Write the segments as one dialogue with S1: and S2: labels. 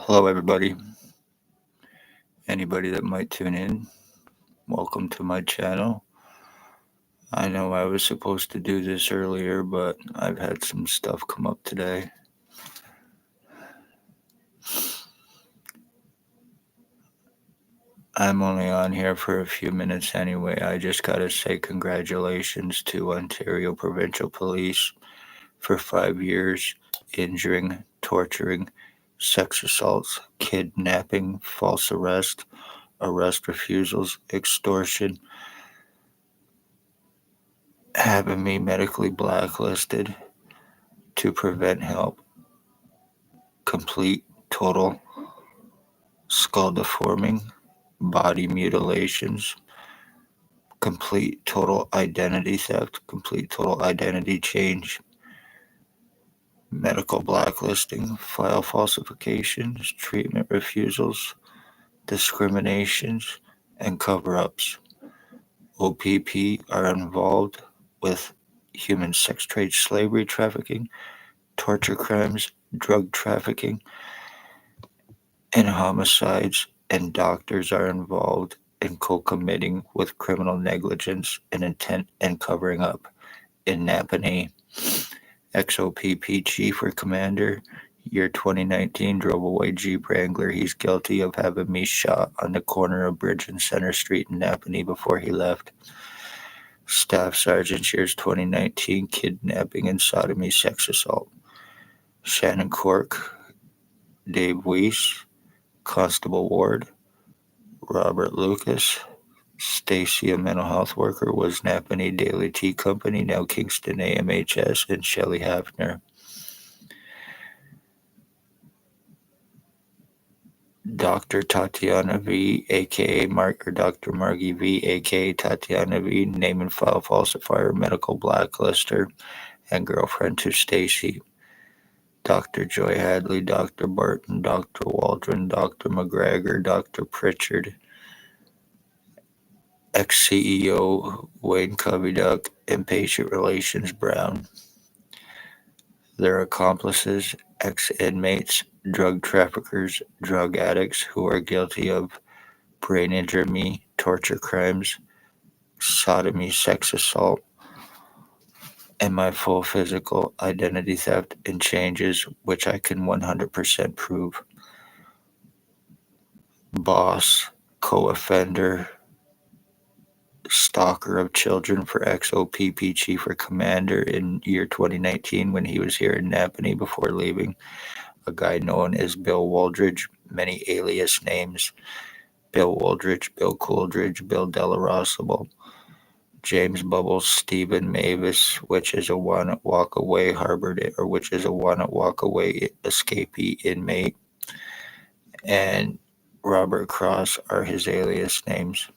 S1: Hello, everybody. Anybody that might tune in, welcome to my channel. I know I was supposed to do this earlier, but I've had some stuff come up today. I'm only on here for a few minutes anyway. I just gotta say congratulations to Ontario Provincial Police for 5 years injuring, torturing, sex assaults, kidnapping, false arrest refusals, extortion, having me medically blacklisted to prevent help, complete, total skull deforming, body mutilations, complete, total identity theft, complete, total identity change, medical blacklisting, file falsifications, treatment refusals, discriminations, and cover ups. OPP are involved with human sex trade, slavery, trafficking, torture crimes, drug trafficking, and homicides, and doctors are involved in co-committing with criminal negligence and intent and covering up in Napanee. XOPP Chief or Commander, year 2019, drove away Jeep Wrangler. He's guilty of having me shot on the corner of Bridge and Center Street in Napanee before he left. Staff Sergeant, years 2019, kidnapping and sodomy, sex assault. Shannon Cork, Dave Weiss, Constable Ward, Robert Lucas, Stacy, a mental health worker, was Napanee Daily Tea Company, now Kingston AMHS, and Shelley Hafner. Dr. Tatiana V, aka Dr. Margie V, aka Tatiana V, name and file falsifier, medical blacklister, and girlfriend to Stacy. Dr. Joy Hadley, Dr. Barton, Dr. Waldron, Dr. McGregor, Dr. Pritchard, ex-CEO Wayne Coveyduck, and Patient Relations Brown. Their accomplices, ex-inmates, drug traffickers, drug addicts who are guilty of brain injury, torture crimes, sodomy, sex assault, and my full physical identity theft and changes, which I can 100% prove. Boss, co-offender, stalker of children for XOPP Chief or Commander in year 2019 when he was here in Napanee before leaving. A guy known as Bill Wooldridge, many alias names. Bill Wooldridge, Bill Cooldridge, Bill Delarosable, James Bubbles, Stephen Mavis, which is a one walk away harbored, or which is a one walk away escapee inmate, and Robert Cross are his alias names.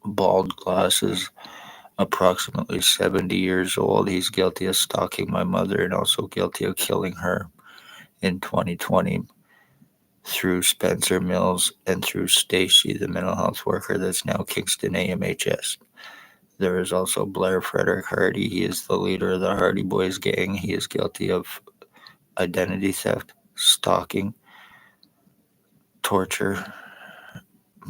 S1: Bald glasses, approximately 70 years old. He's guilty of stalking my mother and also guilty of killing her in 2020 through Spencer Mills and through Stacy, the mental health worker that's now Kingston AMHS. There is also Blair Frederick Hardy. He is the leader of the Hardy Boys gang. He is guilty of identity theft, stalking, torture,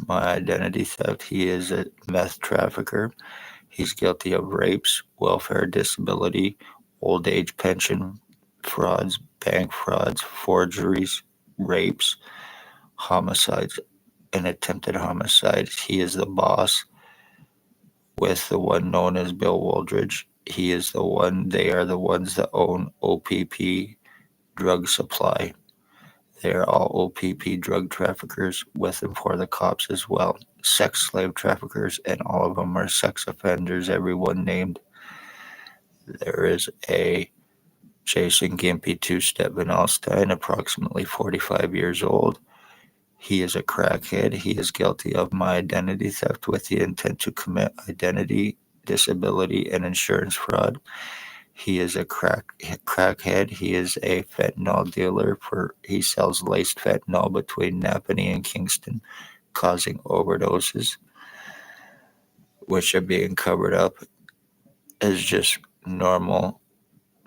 S1: my identity theft. He is a meth trafficker. He's guilty of rapes, welfare disability, old age pension frauds, bank frauds, forgeries, rapes, homicides, and attempted homicides. He is the boss with the one known as Bill Wooldridge. He is the one, they are the ones that own OPP Drug Supply. They are all OPP drug traffickers with and for the cops as well. Sex slave traffickers, and all of them are sex offenders, everyone named. There is a Jason Gimpy two-step Van Alstyne, approximately 45 years old. He is a crackhead. He is guilty of my identity theft with the intent to commit identity, disability, and insurance fraud. He is a crackhead. He is a fentanyl dealer. He sells laced fentanyl between Napanee and Kingston, causing overdoses, which are being covered up as just normal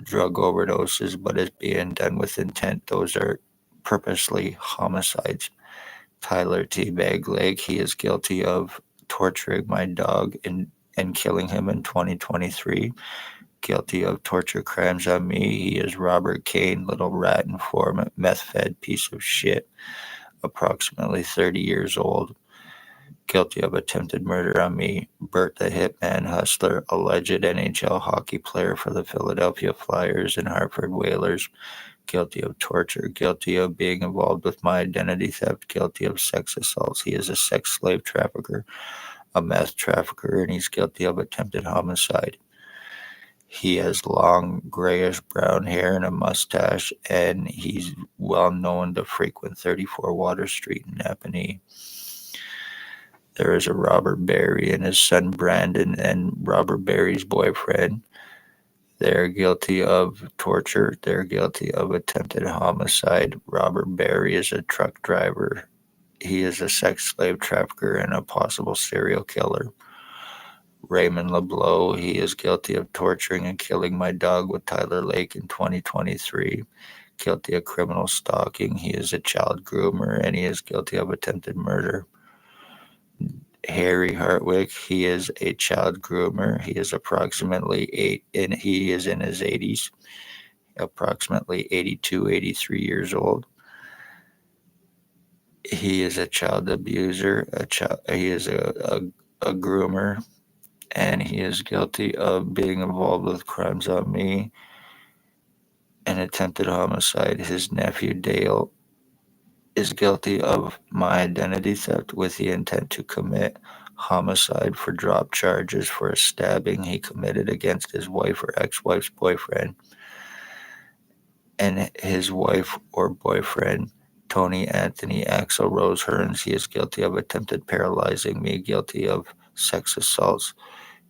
S1: drug overdoses, but it's being done with intent. Those are purposely homicides. Tyler T. Bagleg, he is guilty of torturing my dog and killing him in 2023. Guilty of torture crimes on me. He is Robert Kane, little rat informant, meth-fed piece of shit, approximately 30 years old. Guilty of attempted murder on me. Bert the Hitman Hustler, alleged NHL hockey player for the Philadelphia Flyers and Hartford Whalers. Guilty of torture, guilty of being involved with my identity theft, guilty of sex assaults. He is a sex slave trafficker, a meth trafficker, and he's guilty of attempted homicide. He has long grayish brown hair and a mustache, and he's well known to frequent 34 Water Street in Napanee. There is a Robert Barry and his son Brandon and Robert Barry's boyfriend. They're guilty of torture. They're guilty of attempted homicide. Robert Barry is a truck driver. He is a sex slave trafficker and a possible serial killer. Raymond LeBlanc, he is guilty of torturing and killing my dog with Tyler Lake in 2023. Guilty of criminal stalking. He is a child groomer and he is guilty of attempted murder. Harry Hartwick, he is a child groomer. He is approximately he is in his 80s, approximately 82, 83 years old. He is a child abuser. He is a groomer, and he is guilty of being involved with crimes on me and attempted homicide. His nephew Dale is guilty of my identity theft with the intent to commit homicide for drop charges for a stabbing he committed against his wife or ex-wife's boyfriend. And his wife or boyfriend, Tony Anthony Axel Rose Hearns, he is guilty of attempted paralyzing me, guilty of sex assaults.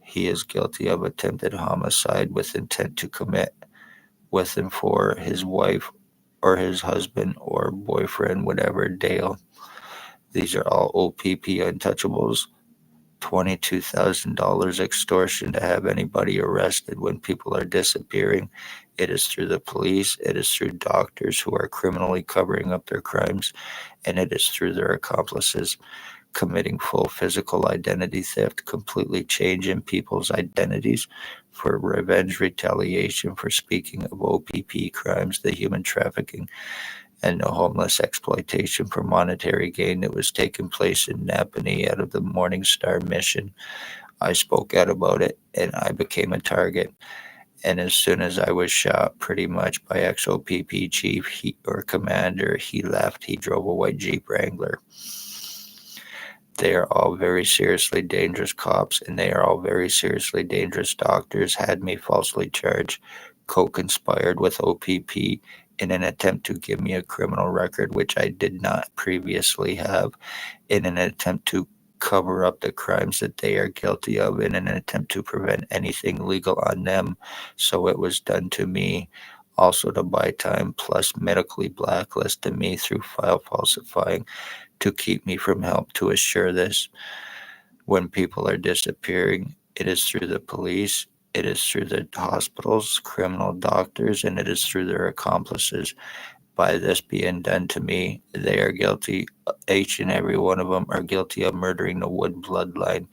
S1: He is guilty of attempted homicide with intent to commit with and for his wife or his husband or boyfriend, whatever, Dale. These are all OPP untouchables. $22,000 extortion to have anybody arrested when people are disappearing. It is through the police. It is through doctors who are criminally covering up their crimes. And it is through their accomplices committing full physical identity theft, completely changing people's identities for revenge, retaliation, for speaking of OPP crimes, the human trafficking, and the homeless exploitation for monetary gain that was taking place in Napanee out of the Morning Star mission. I spoke out about it, and I became a target. And as soon as I was shot, pretty much by XOPP chief or commander, he left. He drove a white Jeep Wrangler. They are all very seriously dangerous cops, and they are all very seriously dangerous doctors. Had me falsely charged, co-conspired with OPP in an attempt to give me a criminal record, which I did not previously have, in an attempt to cover up the crimes that they are guilty of, in an attempt to prevent anything legal on them. So it was done to me. Also to buy time, plus medically blacklisted me through file falsifying to keep me from help. To assure this, when people are disappearing, it is through the police, it is through the hospitals, criminal doctors, and it is through their accomplices. By this being done to me, they are guilty. Each and every one of them are guilty of murdering the Wood bloodline.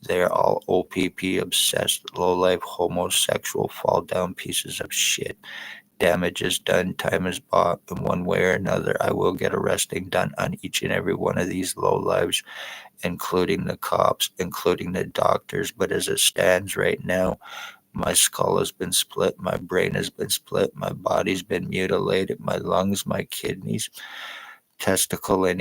S1: They are all OPP obsessed, low-life, homosexual, fall-down pieces of shit. Damage is done, time is bought, in one way or another. I will get arresting done on each and every one of these lowlives, including the cops, including the doctors. But as it stands right now, my skull has been split, my brain has been split, my body's been mutilated, my lungs, my kidneys, testicle and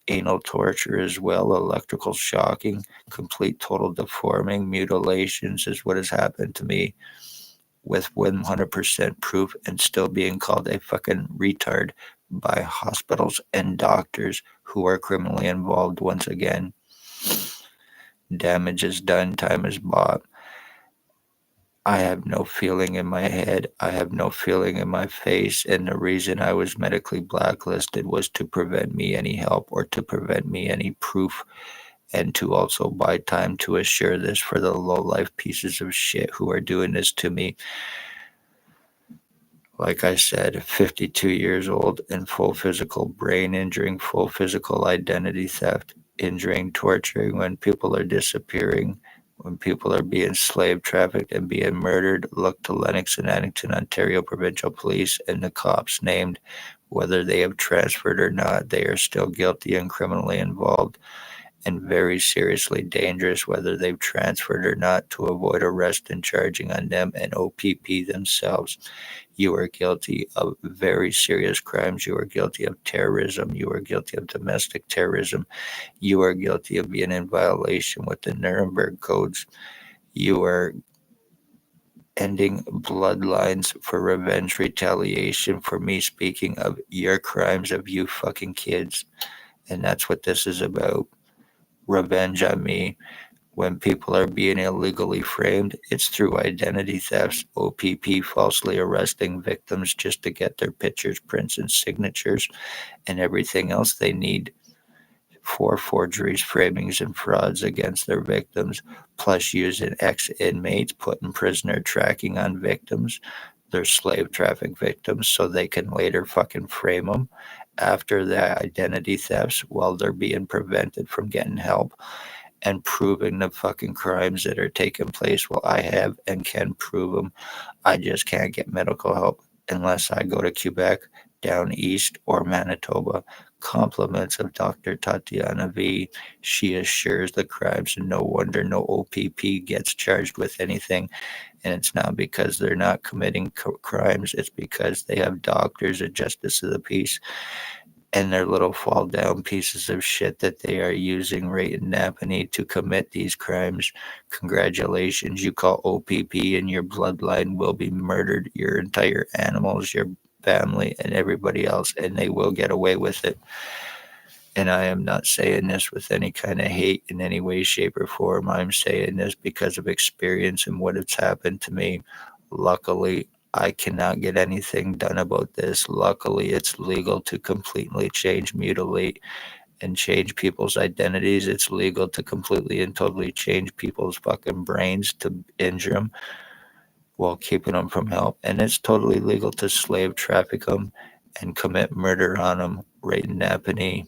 S1: anal torture as well, electrical shocking, complete total deforming, mutilations is what has happened to me, with 100% proof, and still being called a fucking retard by hospitals and doctors who are criminally involved once again. Damage is done, time is bought. I have no feeling in my head. I have no feeling in my face. And the reason I was medically blacklisted was to prevent me any help or to prevent me any proof, and to also buy time to assure this for the low-life pieces of shit who are doing this to me. Like I said, 52 years old and full physical brain injuring, full physical identity theft, injuring, torturing when people are disappearing, when people are being slave trafficked and being murdered. Look to Lennox and Addington, Ontario Provincial Police and the cops named. Whether they have transferred or not, they are still guilty and criminally involved and very seriously dangerous, whether they've transferred or not, to avoid arrest and charging on them and OPP themselves. You are guilty of very serious crimes. You are guilty of terrorism. You are guilty of domestic terrorism. You are guilty of being in violation with the Nuremberg codes. You are ending bloodlines for revenge, retaliation for me speaking of your crimes of you fucking kids. And that's what this is about. Revenge on me. When people are being illegally framed, it's through identity thefts, OPP falsely arresting victims just to get their pictures, prints, and signatures, and everything else they need for forgeries, framings, and frauds against their victims, plus using ex-inmates, putting prisoner tracking on victims, their slave traffic victims, so they can later fucking frame them after the identity thefts while they're being prevented from getting help and proving the fucking crimes that are taking place. Well, I have and can prove them. I just can't get medical help unless I go to Quebec, down east, or Manitoba. Compliments of Dr. Tatiana V. She assures the crimes, and no wonder no OPP gets charged with anything. And it's not because they're not committing crimes, it's because they have doctors at Justice of the Peace and their little fall down pieces of shit that they are using right in Napanee to commit these crimes. Congratulations, you call OPP and your bloodline will be murdered, your entire animals, your family, and everybody else, and they will get away with it. And I am not saying this with any kind of hate in any way, shape, or form. I'm saying this because of experience and what has happened to me. Luckily, I cannot get anything done about this. Luckily, it's legal to completely change, mutilate, and change people's identities. It's legal to completely and totally change people's fucking brains to injure them while keeping them from help. And it's totally legal to slave traffic them and commit murder on them right in Napanee.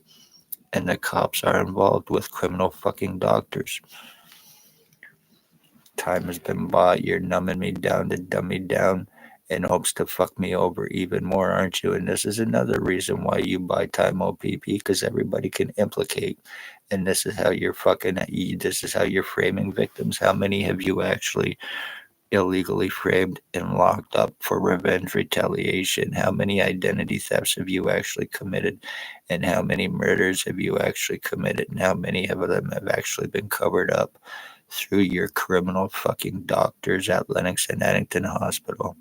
S1: And the cops are involved with criminal fucking doctors. Time has been bought. You're numbing me down to dumb me down in hopes to fuck me over even more, aren't you? And this is another reason why you buy time OPP, because everybody can implicate. And this is how you're this is how you're framing victims. How many have you actually illegally framed and locked up for revenge, retaliation? How many identity thefts have you actually committed? And how many murders have you actually committed? And how many of them have actually been covered up through your criminal fucking doctors at Lennox and Addington Hospital?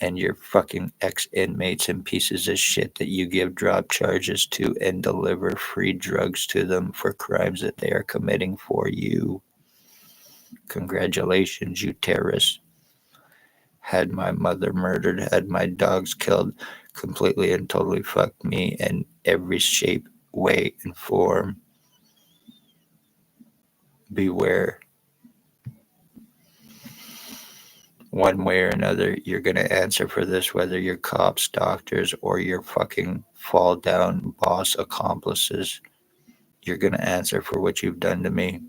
S1: And your fucking ex-inmates and pieces of shit that you give drop charges to and deliver free drugs to them for crimes that they are committing for you. Congratulations, you terrorists. Had my mother murdered, had my dogs killed, completely and totally fucked me in every shape, way, and form. Beware. One way or another, you're going to answer for this, whether you're cops, doctors, or your fucking fall down boss accomplices. You're going to answer for what you've done to me.